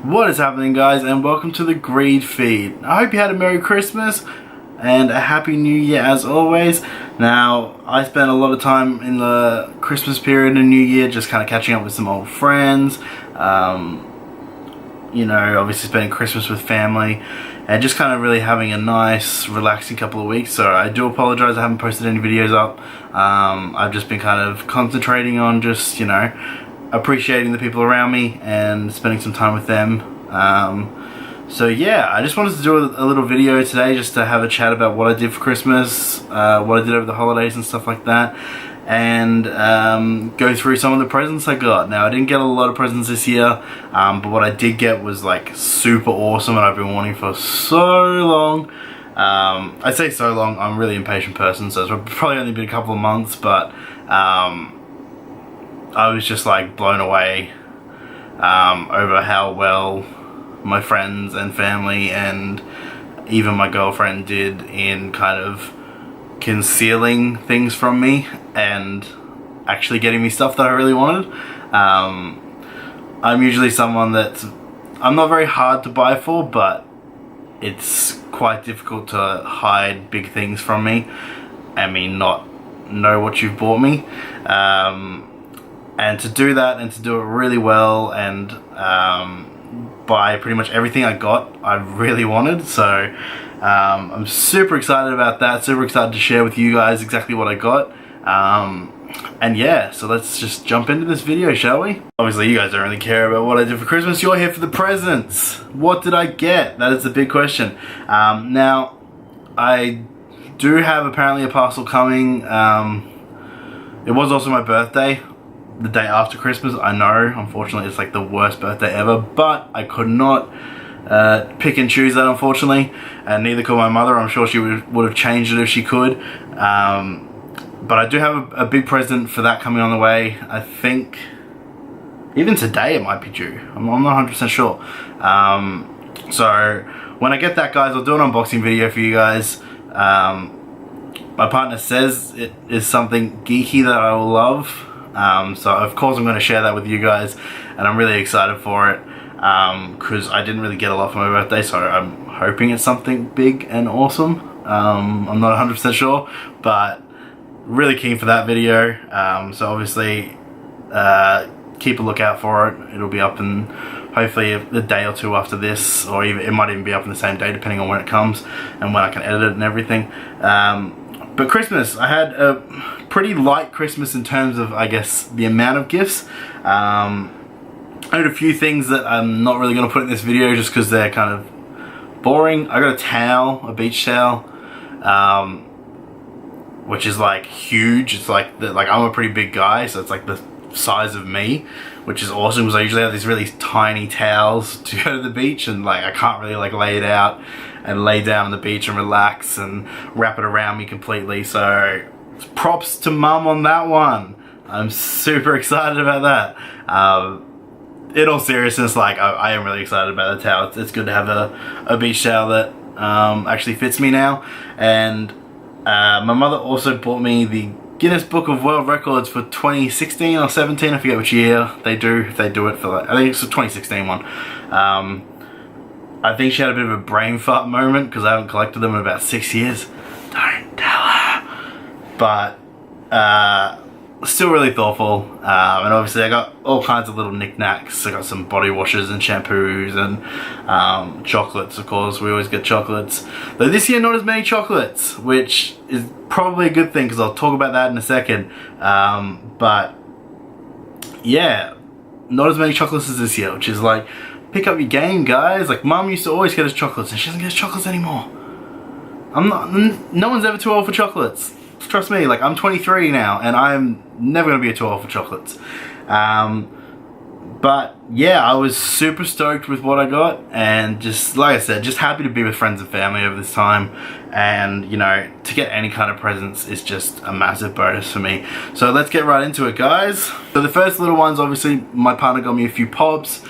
What is happening, guys, and welcome to the Greed Feed. I hope you had a Merry Christmas and a Happy New Year as always. Now, I spent a lot of time in the Christmas period and New Year just kind of catching up with some old friends. You know, obviously spending Christmas with family and just kind of really having a nice, relaxing couple of weeks. So I do apologize I haven't posted any videos up. I've just been kind of concentrating on just, you know, appreciating the people around me and spending some time with them. So yeah, I just wanted to do a little video today just to have a chat about what I did for Christmas, what I did over the holidays and stuff like that, and go through some of the presents I got. Now, I didn't get a lot of presents this year, but what I did get was like super awesome and I've been wanting for so long. I say so long, I'm a really impatient person, so it's probably only been a couple of months, but I was just like blown away over how well my friends and family and even my girlfriend did in kind of concealing things from me and actually getting me stuff that I really wanted. I'm usually someone I'm not very hard to buy for, but it's quite difficult to hide big things from me. I mean, not know what you've bought me. And to do that and to do it really well and buy pretty much everything I got, I really wanted. So I'm super excited about that, super excited to share with you guys exactly what I got. And yeah, so let's just jump into this video, shall we? Obviously you guys don't really care about what I did for Christmas, you're here for the presents. What did I get? That is the big question. Now, I do have apparently a parcel coming. It was also my birthday, the day after Christmas. I know, unfortunately it's like the worst birthday ever, but I could not pick and choose that, unfortunately, and neither could my mother. I'm sure she would have changed it if she could, but I do have a big present for that coming on the way. I think even today it might be due. I'm not 100% sure. So when I get that, guys, I'll do an unboxing video for you guys. My partner says it is something geeky that I will love. So of course I'm going to share that with you guys, and I'm really excited for it because I didn't really get a lot for my birthday, so I'm hoping it's something big and awesome. I'm not 100% sure, but really keen for that video. So obviously keep a lookout for it. It'll be up in hopefully a day or two after this, or even it might even be up in the same day depending on when it comes and when I can edit it and everything. But Christmas, I had a pretty light Christmas in terms of, I guess, the amount of gifts. I had a few things that I'm not really going to put in this video just because they're kind of boring. I got a towel, a beach towel, which is like huge. It's like I'm a pretty big guy, so it's like the size of me, which is awesome because I usually have these really tiny towels to go to the beach, and like I can't really like lay it out and lay down on the beach and relax and wrap it around me completely. So props to mum on that one. I'm super excited about that. In all seriousness, like I am really excited about the towel. It's good to have a beach towel that actually fits me now. And my mother also bought me the Guinness Book of World Records for 2016 or 17, I forget which year they do, if they do it for like, I think it's the 2016 one. I think she had a bit of a brain fart moment because I haven't collected them in about 6 years. Don't tell her. But still really thoughtful. And obviously I got all kinds of little knickknacks. I got some body washes and shampoos and chocolates, of course. We always get chocolates. Though this year not as many chocolates, which is probably a good thing because I'll talk about that in a second. But yeah, not as many chocolates as this year, which is like, pick up your game, guys. Like, mum used to always get us chocolates and she doesn't get us chocolates anymore. No one's ever too old for chocolates. Trust me, like I'm 23 now and I'm never gonna be too old for chocolates. But yeah, I was super stoked with what I got, and just like I said, just happy to be with friends and family over this time. And you know, to get any kind of presents is just a massive bonus for me. So let's get right into it, guys. So the first little ones, obviously my partner got me a few pops,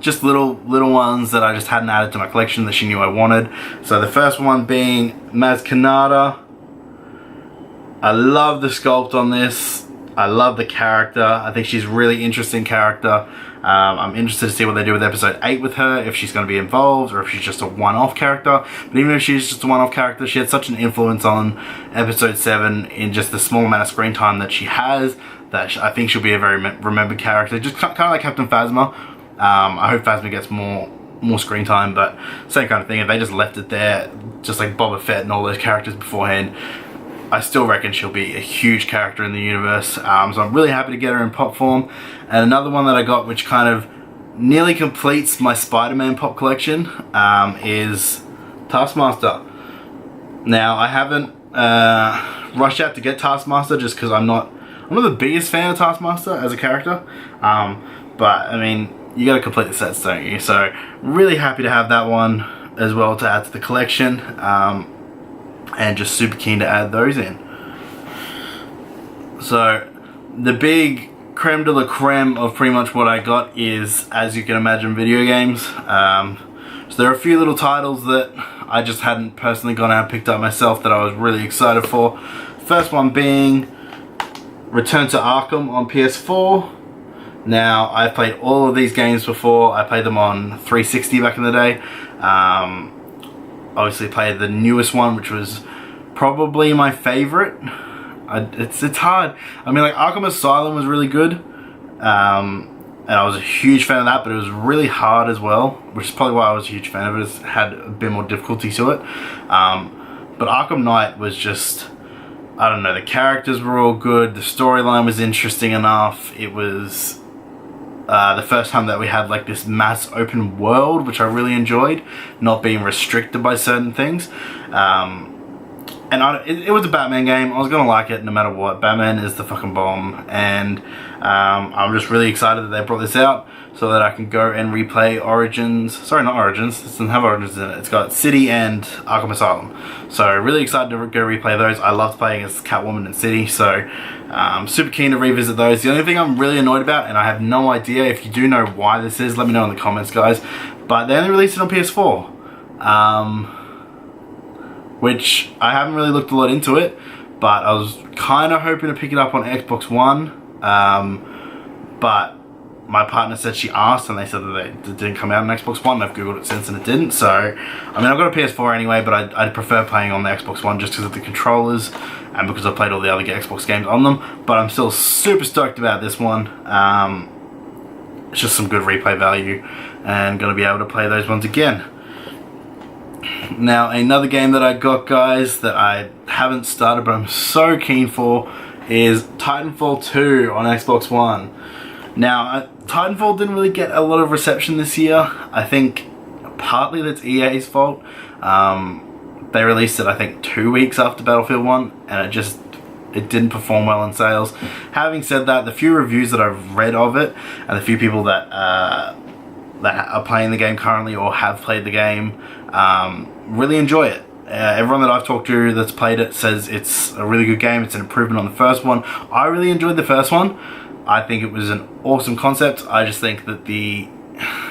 just little ones that I just hadn't added to my collection that she knew I wanted. So the first one being Maz Kanata. I love the sculpt on this. I love the character. I think she's a really interesting character. I'm interested to see what they do with episode 8 with her, if she's going to be involved or if she's just a one-off character. But even if she's just a one-off character, she had such an influence on episode 7 in just the small amount of screen time that she has, that I think she'll be a very remembered character. Just kind of like Captain Phasma. I hope Phasma gets more screen time, but same kind of thing. If they just left it there, just like Boba Fett and all those characters beforehand, I still reckon she'll be a huge character in the universe. So I'm really happy to get her in pop form. And another one that I got, which kind of nearly completes my Spider-Man pop collection, is Taskmaster. Now, I haven't rushed out to get Taskmaster just because I'm not the biggest fan of Taskmaster as a character. But I mean, you got to complete the sets, don't you? So really happy to have that one as well to add to the collection. And just super keen to add those in. So the big creme de la creme of pretty much what I got is, as you can imagine, video games. So there are a few little titles that I just hadn't personally gone out and picked up myself that I was really excited for. First one being Return to Arkham on PS4. Now, I've played all of these games before. I played them on 360 back in the day. Obviously played the newest one, which was probably my favorite. It's hard. I mean, like, Arkham Asylum was really good, and I was a huge fan of that, but it was really hard as well, which is probably why I was a huge fan of it. It had a bit more difficulty to it. But Arkham Knight was just, I don't know, the characters were all good, the storyline was interesting enough. It was the first time that we had like this mass open world, which I really enjoyed, not being restricted by certain things. And it was a Batman game. I was gonna like it no matter what. Batman is the fucking bomb, and I'm just really excited that they brought this out so that I can go and replay Origins. Sorry, not Origins. This doesn't have Origins in it. It's got City and Arkham Asylum. So really excited to go replay those. I loved playing as Catwoman in City, so super keen to revisit those. The only thing I'm really annoyed about, and I have no idea, if you do know why this is, let me know in the comments, guys, but they only released it on PS4. Which I haven't really looked a lot into it, but I was kind of hoping to pick it up on Xbox One, but my partner said she asked and they said that it didn't come out on Xbox One. I've googled it since and it didn't, so I mean, I've got a PS4 anyway, but I'd prefer playing on the Xbox One just because of the controllers and because I played all the other Xbox games on them. But I'm still super stoked about this one. It's just some good replay value and going to be able to play those ones again. Now, another game that I got, guys, that I haven't started but I'm so keen for is Titanfall 2 on Xbox One. Now, Titanfall didn't really get a lot of reception this year. I think partly that's EA's fault. They released it, I think, 2 weeks after Battlefield 1, and it didn't perform well in sales. Having said that, the few reviews that I've read of it, and the few people that are playing the game currently or have played the game, really enjoy it. Everyone that I've talked to that's played it says it's a really good game. It's an improvement on the first one. I really enjoyed the first one. I think it was an awesome concept. I just think that the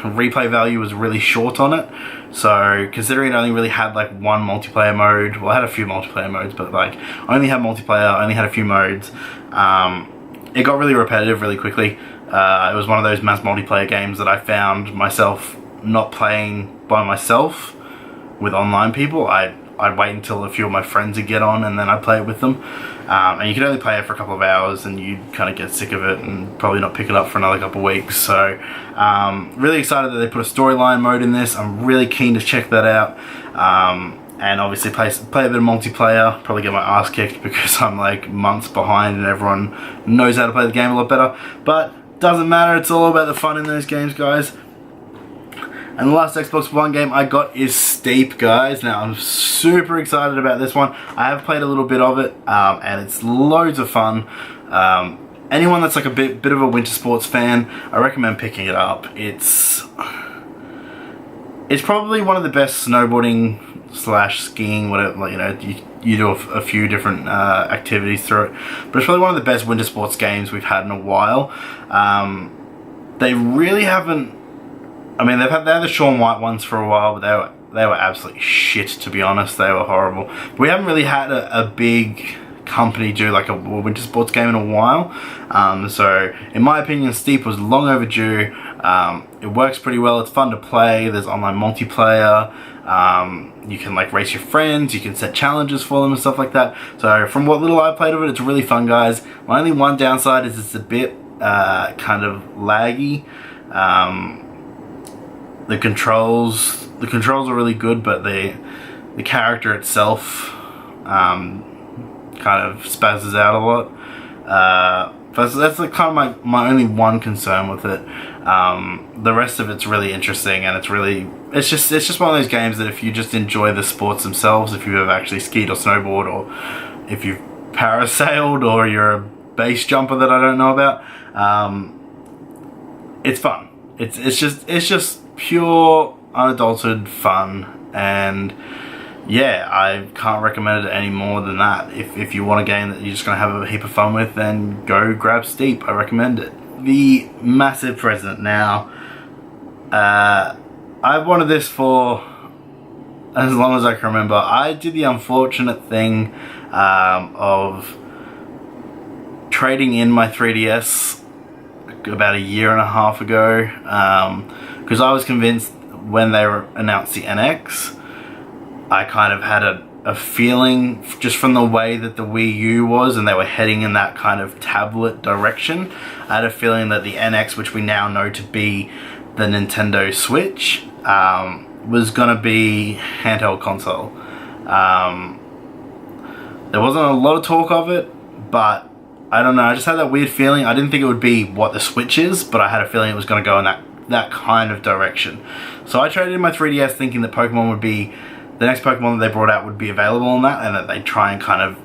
replay value was really short on it. So considering it only really had like one multiplayer mode, well, it had a few multiplayer modes, but like only had multiplayer, only had a few modes. It got really repetitive really quickly. It was one of those mass multiplayer games that I found myself not playing by myself with online people. I'd wait until a few of my friends would get on and then I'd play it with them. And you could only play it for a couple of hours and you'd kind of get sick of it and probably not pick it up for another couple of weeks. So really excited that they put a storyline mode in this. I'm really keen to check that out. And obviously play a bit of multiplayer. Probably get my ass kicked because I'm like months behind and everyone knows how to play the game a lot better. But doesn't matter, it's all about the fun in those games, guys. And the last Xbox One game I got is Steep, guys. Now, I'm super excited about this one. I have played a little bit of it, and it's loads of fun. Anyone that's like a bit of a winter sports fan, I recommend picking it up. It's probably one of the best snowboarding / skiing, whatever, you know, you do a few different activities through it. But it's probably one of the best winter sports games we've had in a while. They really haven't. I mean, they had the Shaun White ones for a while, but they were absolutely shit, to be honest. They were horrible. But we haven't really had a big company do like a winter sports game in a while. So in my opinion, Steep was long overdue. It works pretty well. It's fun to play. There's online multiplayer. You can like race your friends, you can set challenges for them and stuff like that. So from what little I played of it, it's really fun, guys. My only one downside is it's a bit kind of laggy. The controls are really good, but the character itself kind of spazzes out a lot. But that's like kind of my only one concern with it. The rest of it's really interesting, and it's just one of those games that if you just enjoy the sports themselves, if you've ever actually skied or snowboard, or if you've parasailed, or you're a base jumper that I don't know about, it's fun. It's just pure unadulterated fun, and yeah, I can't recommend it any more than that. If you want a game that you're just gonna have a heap of fun with, then go grab Steep. I recommend it. The massive present now. I've wanted this for as long as I can remember. I did the unfortunate thing of trading in my 3DS about a year and a half ago, because I was convinced when they announced the NX, I kind of had a feeling just from the way that the Wii U was, and they were heading in that kind of tablet direction. I had a feeling that the NX, which we now know to be the Nintendo Switch, was gonna be handheld console. There wasn't a lot of talk of it, but I don't know, I just had that weird feeling. I didn't think it would be what the Switch is, but I had a feeling it was gonna go in that kind of direction. So I traded in my 3DS thinking that Pokemon would be, the next Pokemon that they brought out would be available on that, and that they'd try and kind of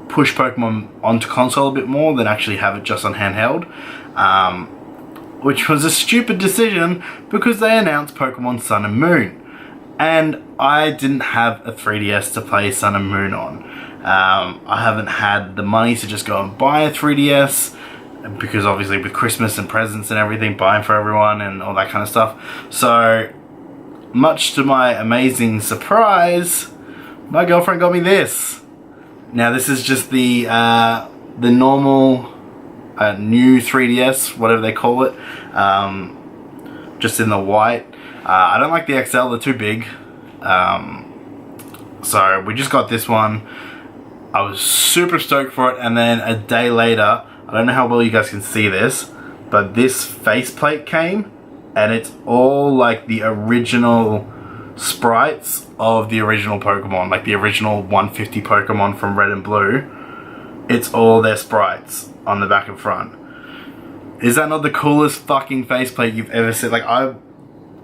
push Pokemon onto console a bit more than actually have it just on handheld. Which was a stupid decision because they announced Pokemon Sun and Moon. And I didn't have a 3DS to play Sun and Moon on. I haven't had the money to just go and buy a 3DS, because obviously with Christmas and presents and everything, buying for everyone and all that kind of stuff. So, much to my amazing surprise, my girlfriend got me this. Now this is just the normal new 3DS, whatever they call it, just in the white. I don't like the XL, they're too big. So we just got this one. I was super stoked for it, and then a day later, I don't know how well you guys can see this, but this faceplate came, and it's all like the original sprites of the original Pokemon, like the original 150 Pokemon from Red and Blue. It's all their sprites on the back and front. Is that not the coolest fucking faceplate you've ever seen? Like, I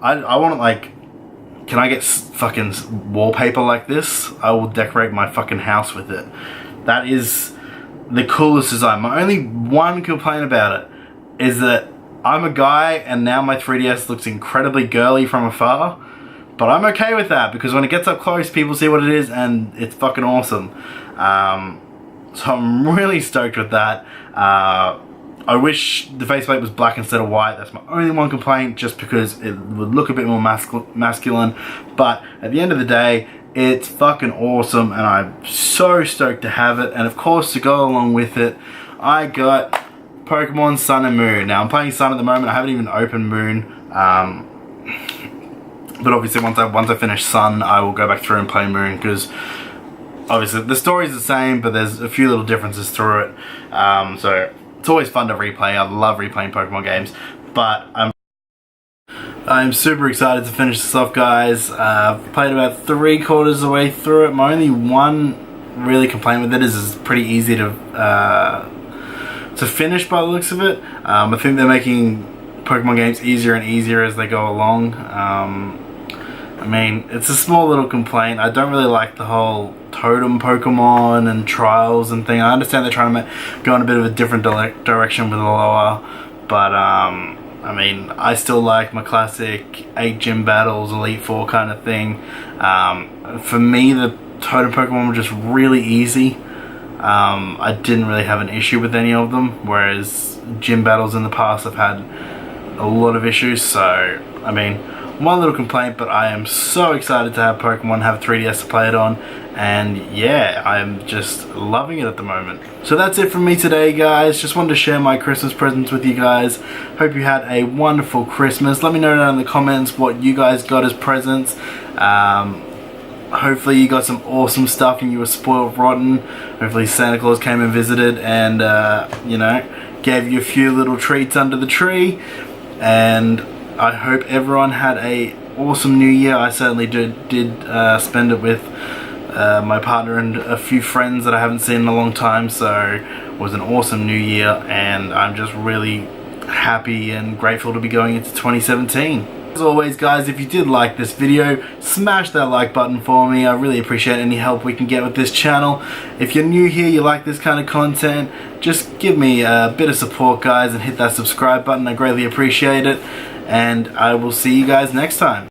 want to, like, can I get fucking wallpaper like this? I will decorate my fucking house with it. That is the coolest design. My only one complaint about it is that I'm a guy, and now my 3DS looks incredibly girly from afar. But I'm okay with that, because when it gets up close, people see what it is, and it's fucking awesome. So I'm really stoked with that. I wish the faceplate was black instead of white. That's my only one complaint, just because it would look a bit more masculine. But at the end of the day, it's fucking awesome, and I'm so stoked to have it. And of course, to go along with it, I got Pokemon Sun and Moon. Now I'm playing Sun at the moment. I haven't even opened Moon. But obviously once I finish Sun, I will go back through and play Moon, because obviously the story's the same, but there's a few little differences through it. So it's always fun to replay. I love replaying Pokemon games, but I'm super excited to finish this off, guys. I've played about 3/4 of the way through it. My only one really complaint with it is it's pretty easy to finish by the looks of it. I think they're making Pokemon games easier and easier as they go along. I mean, it's a small little complaint. I don't really like the whole totem Pokemon and trials and thing. I understand they're trying to go in a bit of a different direction with Alola, but I mean, I still like my classic 8 gym battles, Elite Four kind of thing. For me, the totem Pokemon were just really easy. I didn't really have an issue with any of them, whereas gym battles in the past I've had a lot of issues. So I mean, one little complaint, but I am so excited to have Pokemon, have 3DS to play it on, and yeah, I'm just loving it at the moment. So that's it from me today, guys. Just wanted to share my Christmas presents with you guys. Hope you had a wonderful Christmas. Let me know down in the comments what you guys got as presents. Hopefully you got some awesome stuff and you were spoiled rotten. Hopefully Santa Claus came and visited and you know, gave you a few little treats under the tree. And I hope everyone had a awesome new year. I certainly did spend it with my partner and a few friends that I haven't seen in a long time, so it was an awesome new year, and I'm just really happy and grateful to be going into 2017. As always, guys, if you did like this video, smash that like button for me. I really appreciate any help we can get with this channel. If you're new here, you like this kind of content, just give me a bit of support, guys, and hit that subscribe button. I greatly appreciate it, and I will see you guys next time.